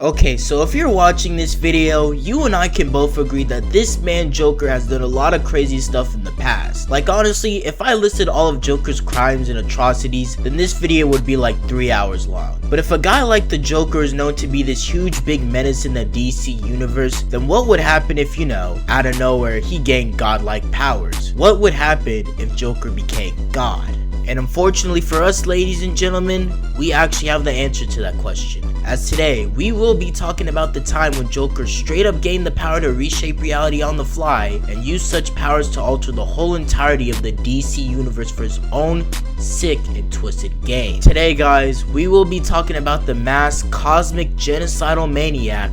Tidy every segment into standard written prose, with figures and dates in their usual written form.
Okay, so if you're watching this video, you and I can both agree that this man Joker has done a lot of crazy stuff in the past. Like honestly, if I listed all of Joker's crimes and atrocities, then this video would be like 3 hours long. But if a guy like the Joker is known to be this huge big menace in the DC universe, then what would happen if, out of nowhere he gained godlike powers? What would happen if Joker became God? And unfortunately for us, ladies and gentlemen, we actually have the answer to that question. As today, we will be talking about the time when Joker straight up gained the power to reshape reality on the fly and used such powers to alter the whole entirety of the DC universe for his own sick and twisted game. Today, guys, we will be talking about the masked cosmic genocidal maniac,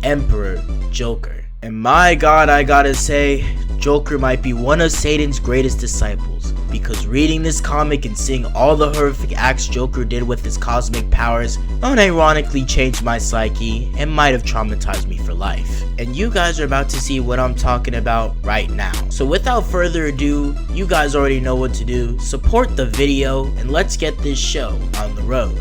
Emperor Joker. And my god, I gotta say, Joker might be one of Satan's greatest disciples, because reading this comic and seeing all the horrific acts Joker did with his cosmic powers unironically changed my psyche and might have traumatized me for life. And you guys are about to see what I'm talking about right now. So without further ado, you guys already know what to do. Support the video and let's get this show on the road.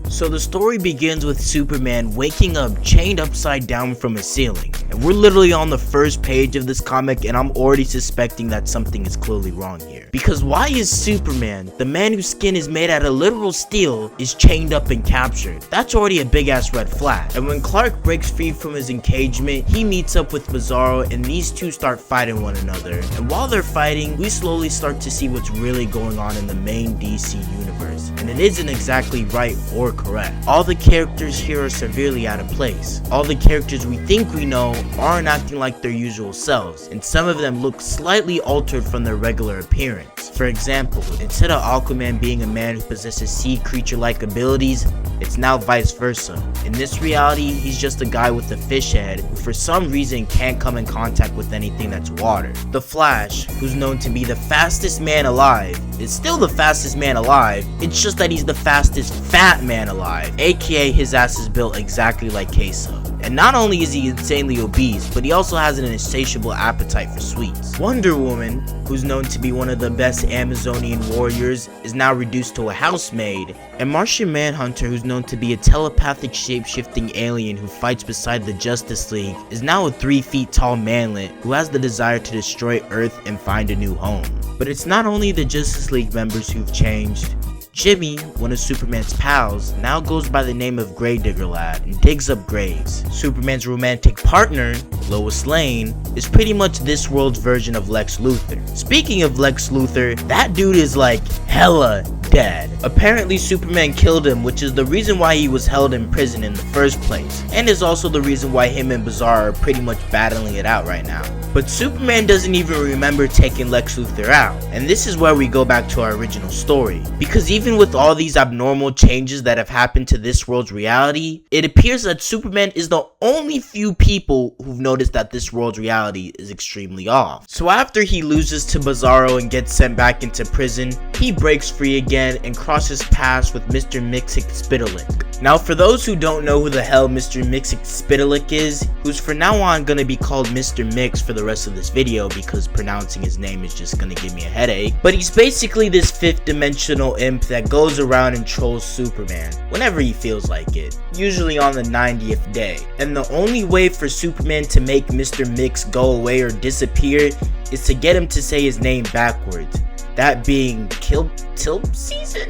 So the story begins with Superman waking up chained upside down from a ceiling, and we're literally on the first page of this comic and I'm already suspecting that something is clearly wrong here. Because why is Superman, the man whose skin is made out of literal steel, is chained up and captured? That's already a big ass red flag. And when Clark breaks free from his encagement, he meets up with Bizarro and these two start fighting one another. And while they're fighting, we slowly start to see what's really going on in the main DC universe. And it isn't exactly right or correct. All the characters here are severely out of place. All the characters we think we know aren't acting like their usual selves, and some of them look slightly altered from their regular appearance. For example, instead of Aquaman being a man who possesses sea creature-like abilities, it's now vice versa. In this reality, he's just a guy with a fish head who for some reason can't come in contact with anything that's water. The Flash, who's known to be the fastest man alive, is still the fastest man alive, it's just that he's the fastest fat man alive, aka his ass is built exactly like Queso. And not only is he insanely obese, but he also has an insatiable appetite for sweets. Wonder Woman, who's known to be one of the best Amazonian warriors, is now reduced to a housemaid. And Martian Manhunter, who's known to be a telepathic shape-shifting alien who fights beside the Justice League, is now a 3 feet tall manlet who has the desire to destroy Earth and find a new home. But it's not only the Justice League members who've changed. Jimmy, one of Superman's pals, now goes by the name of Gravedigger Lad and digs up graves. Superman's romantic partner, Lois Lane, is pretty much this world's version of Lex Luthor. Speaking of Lex Luthor, that dude is like hella dead. Apparently Superman killed him, which is the reason why he was held in prison in the first place, and is also the reason why him and Bizarro are pretty much battling it out right now. But Superman doesn't even remember taking Lex Luthor out, and this is where we go back to our original story. Because even with all these abnormal changes that have happened to this world's reality, it appears that Superman is the only few people who've noticed that this world's reality is extremely off. So after he loses to Bizarro and gets sent back into prison, he breaks free again and crosses paths with Mr. Mxyzptlk. Now for those who don't know who the hell Mr. Mxyzptlk is, who's for now on gonna be called Mr. Mix for the rest of this video because pronouncing his name is just gonna give me a headache, but he's basically this 5th dimensional imp that goes around and trolls Superman whenever he feels like it, usually on the 90th day. And the only way for Superman to make Mr. Mix go away or disappear is to get him to say his name backwards, that being Tilp season?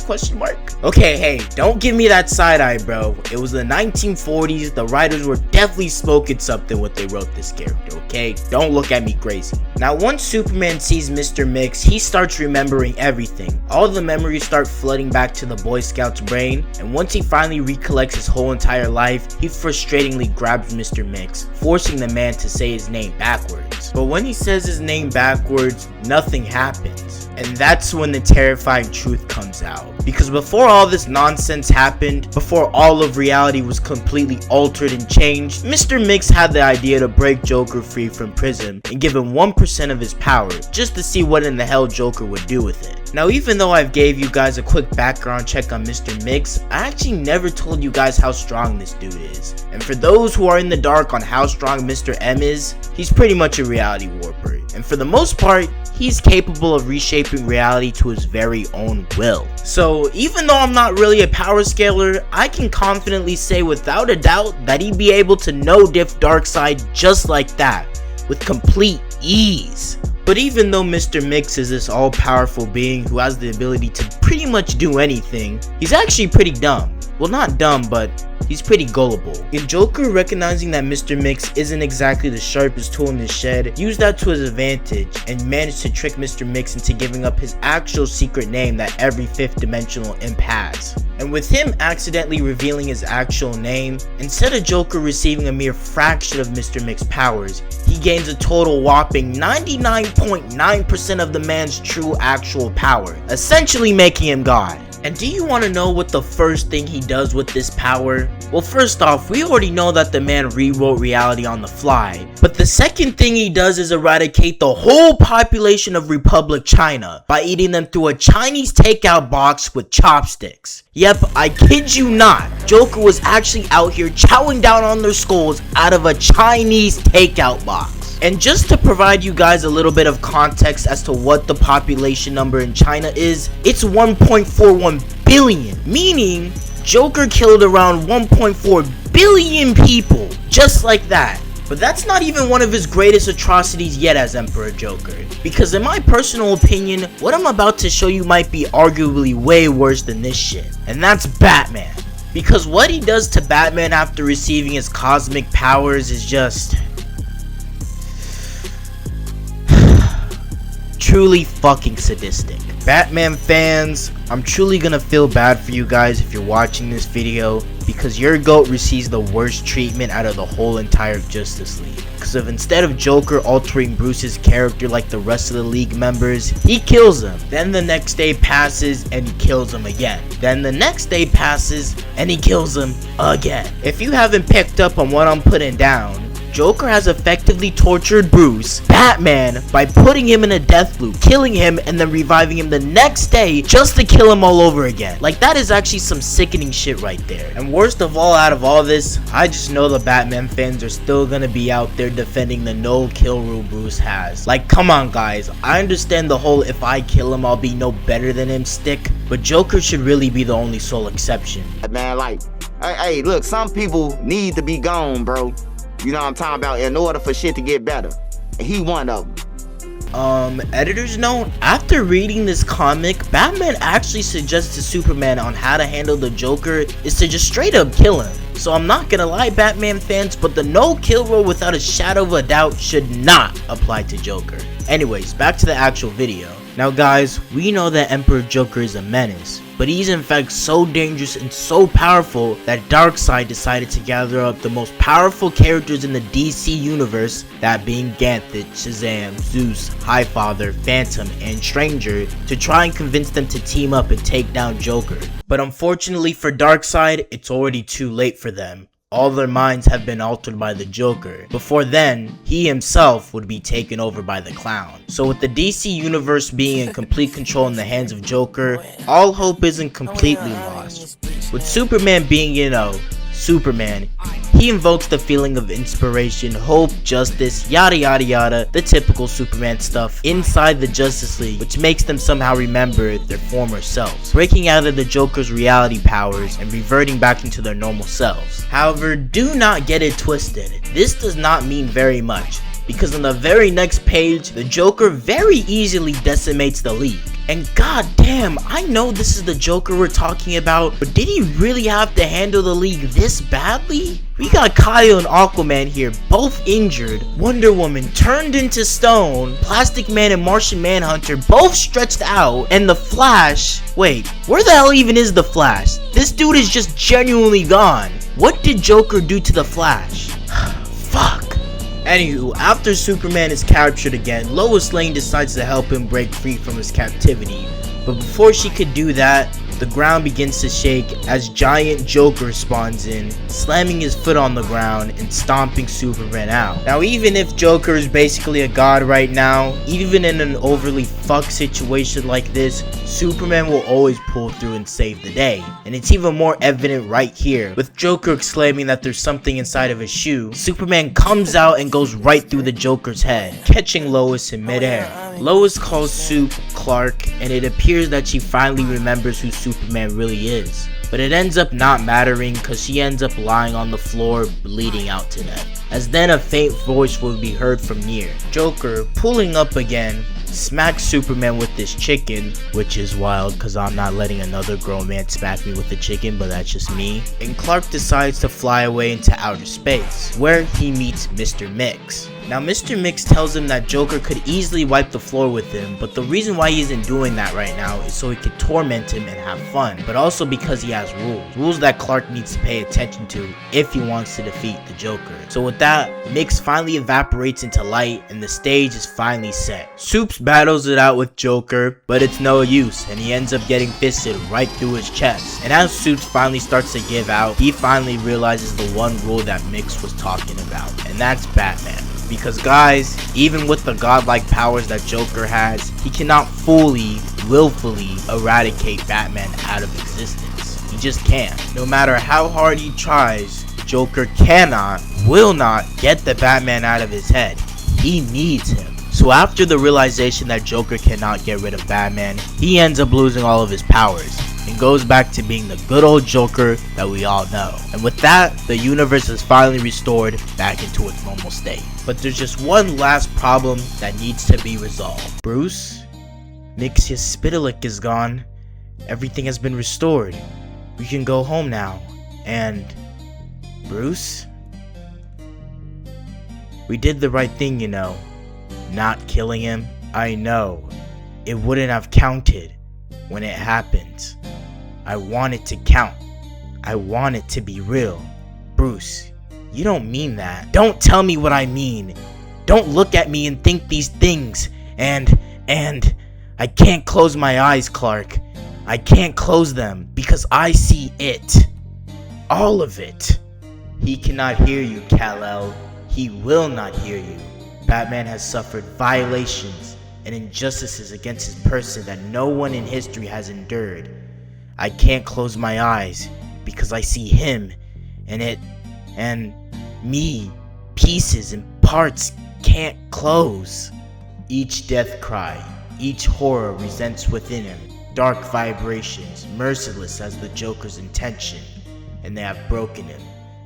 Question mark? Okay, hey, don't give me that side eye, bro. It was the 1940s. The writers were definitely smoking something when they wrote this character, okay? Don't look at me crazy. Now, once Superman sees Mr. Mix, he starts remembering everything. All the memories start flooding back to the Boy Scout's brain, and once he finally recollects his whole entire life, he frustratingly grabs Mr. Mix, forcing the man to say his name backwards. But when he says his name backwards, nothing happens. And that's when the terrifying truth comes out. Because before all this nonsense happened, before all of reality was completely altered and changed, Mr. Mix had the idea to break Joker free from prison and give him 1% of his power, just to see what in the hell Joker would do with it. Now, even though I've gave you guys a quick background check on Mr. Mix, I actually never told you guys how strong this dude is. And for those who are in the dark on how strong Mr. M is, he's pretty much a reality warper. And for the most part, he's capable of reshaping reality to his very own will. So even though I'm not really a power scaler, I can confidently say without a doubt that he'd be able to no-diff Darkseid just like that, with complete ease. But even though Mr. Mix is this all-powerful being who has the ability to pretty much do anything, he's actually pretty dumb. Well, not dumb, but he's pretty gullible. In Joker recognizing that Mr. Mix isn't exactly the sharpest tool in his shed, used that to his advantage and managed to trick Mr. Mix into giving up his actual secret name that every 5th dimensional imp has. And with him accidentally revealing his actual name, instead of Joker receiving a mere fraction of Mr. Mix's powers, he gains a total whopping 99.9% of the man's true actual power, essentially making him God. And do you want to know what the first thing he does with this power? Well, first off, we already know that the man rewrote reality on the fly. But the second thing he does is eradicate the whole population of Republic China by eating them through a Chinese takeout box with chopsticks. Yep, I kid you not, Joker was actually out here chowing down on their skulls out of a Chinese takeout box. And just to provide you guys a little bit of context as to what the population number in China is, it's 1.41 billion, meaning Joker killed around 1.4 billion people, just like that. But that's not even one of his greatest atrocities yet as Emperor Joker, because in my personal opinion, what I'm about to show you might be arguably way worse than this shit, and that's Batman. Because what he does to Batman after receiving his cosmic powers is just truly fucking sadistic. Batman fans, I'm truly gonna feel bad for you guys if you're watching this video, because your GOAT receives the worst treatment out of the whole entire Justice League. Because if instead of Joker altering Bruce's character like the rest of the League members, he kills him. Then the next day passes and he kills him again. Then the next day passes and he kills him again. If you haven't picked up on what I'm putting down, Joker has effectively tortured Bruce, Batman, by putting him in a death loop, killing him, and then reviving him the next day just to kill him all over again. Like, that is actually some sickening shit right there. And worst of all, out of all this, I just know the Batman fans are still gonna be out there defending the no kill rule Bruce has. Like, come on guys, I understand the whole if I kill him I'll be no better than him stick, but Joker should really be the only sole exception. Man, like, hey, look, some people need to be gone, bro. You know what I'm talking about, in order for shit to get better. And he one of them. Editor's note, after reading this comic, Batman actually suggests to Superman on how to handle the Joker is to just straight up kill him. So I'm not gonna lie, Batman fans, but the no kill rule without a shadow of a doubt should not apply to Joker. Anyways, back to the actual video. Now guys, we know that Emperor Joker is a menace, but he's in fact so dangerous and so powerful that Darkseid decided to gather up the most powerful characters in the DC universe, that being Ganthet, Shazam, Zeus, Highfather, Phantom, and Stranger, to try and convince them to team up and take down Joker. But unfortunately for Darkseid, it's already too late for them. All their minds have been altered by the Joker. Before then, he himself would be taken over by the Clown. So with the DC universe being in complete control in the hands of Joker, all hope isn't completely lost. With Superman being, you know, Superman, he invokes the feeling of inspiration, hope, justice, yada yada yada, the typical Superman stuff inside the Justice League, which makes them somehow remember their former selves, breaking out of the Joker's reality powers and reverting back into their normal selves. However, do not get it twisted, this does not mean very much, because on the very next page, the Joker very easily decimates the League. And goddamn, I know this is the Joker we're talking about, but did he really have to handle the League this badly? We got Kyle and Aquaman here, both injured, Wonder Woman turned into stone, Plastic Man and Martian Manhunter both stretched out, and the Flash, wait, where the hell even is the Flash? This dude is just genuinely gone. What did Joker do to the Flash? Fuck. Anywho, after Superman is captured again, Lois Lane decides to help him break free from his captivity. But before she could do that, the ground begins to shake as giant Joker spawns in, slamming his foot on the ground and stomping Superman out. Now, even if Joker is basically a god right now, even in an overly fucked situation like this, Superman will always pull through and save the day. And it's even more evident right here, with Joker exclaiming that there's something inside of his shoe. Superman comes out and goes right through the Joker's head, catching Lois in midair. Lois calls Soup Clark, and it appears that she finally remembers who Superman really is. But it ends up not mattering because she ends up lying on the floor bleeding out to death. As then a faint voice will be heard from near. Joker, pulling up again, smacks Superman with this chicken, which is wild because I'm not letting another grown man smack me with a chicken, but that's just me. And Clark decides to fly away into outer space, where he meets Mr. Mix. Now, Mr. Mix tells him that Joker could easily wipe the floor with him, but the reason why he isn't doing that right now is so he could torment him and have fun, but also because he has rules that Clark needs to pay attention to if he wants to defeat the Joker. So with that, Mix finally evaporates into light and the stage is finally set. Soups battles it out with Joker, but it's no use and he ends up getting fisted right through his chest. And as Soups finally starts to give out, he finally realizes the one rule that Mix was talking about, and that's Batman. Because guys, even with the godlike powers that Joker has, he cannot willfully eradicate Batman out of existence. He just can't. No matter how hard he tries, Joker will not get the Batman out of his head. He needs him. So after the realization that Joker cannot get rid of Batman, he ends up losing all of his powers and goes back to being the good old Joker that we all know. And with that, the universe is finally restored back into its normal state. But there's just one last problem that needs to be resolved. Bruce, Mxyzptlk is gone. Everything has been restored. We can go home now. And Bruce, we did the right thing, you know. Not killing him. I know. It wouldn't have counted when it happened. I want it to count. I want it to be real. Bruce, you don't mean that. Don't tell me what I mean. Don't look at me and think these things. And I can't close my eyes, Clark. I can't close them because I see it. All of it. He cannot hear you, Kal-El. He will not hear you. Batman has suffered violations and injustices against his person that no one in history has endured. I can't close my eyes because I see him and me, pieces and parts can't close. Each death cry, each horror resents within him, dark vibrations, merciless as the Joker's intention, and they have broken him.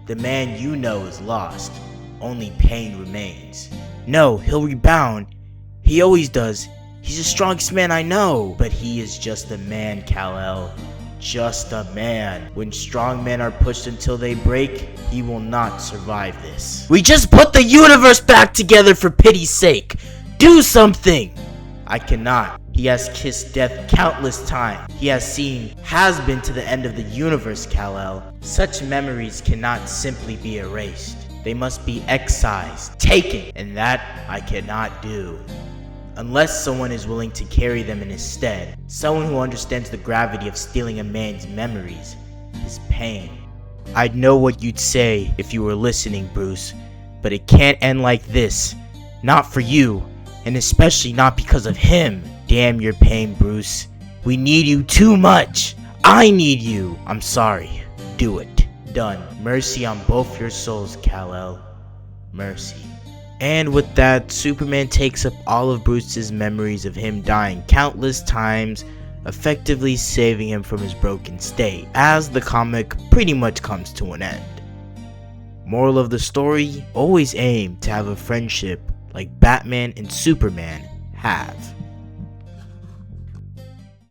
The man you know is lost, only pain remains. No, he'll rebound. He always does. He's the strongest man I know. But he is just a man, Kal-El. Just a man. When strong men are pushed until they break, he will not survive this. We just put the universe back together, for pity's sake. Do something! I cannot. He has kissed death countless times. He has been to the end of the universe, Kal-El. Such memories cannot simply be erased. They must be excised, taken, and that I cannot do. Unless someone is willing to carry them in his stead. Someone who understands the gravity of stealing a man's memories, his pain. I'd know what you'd say if you were listening, Bruce, but it can't end like this. Not for you, and especially not because of him. Damn your pain, Bruce. We need you too much. I need you. I'm sorry. Do it. Done. Mercy on both your souls, Kal-El. Mercy. And with that, Superman takes up all of Bruce's memories of him dying countless times, effectively saving him from his broken state, as the comic pretty much comes to an end. Moral of the story, always aim to have a friendship like Batman and Superman have.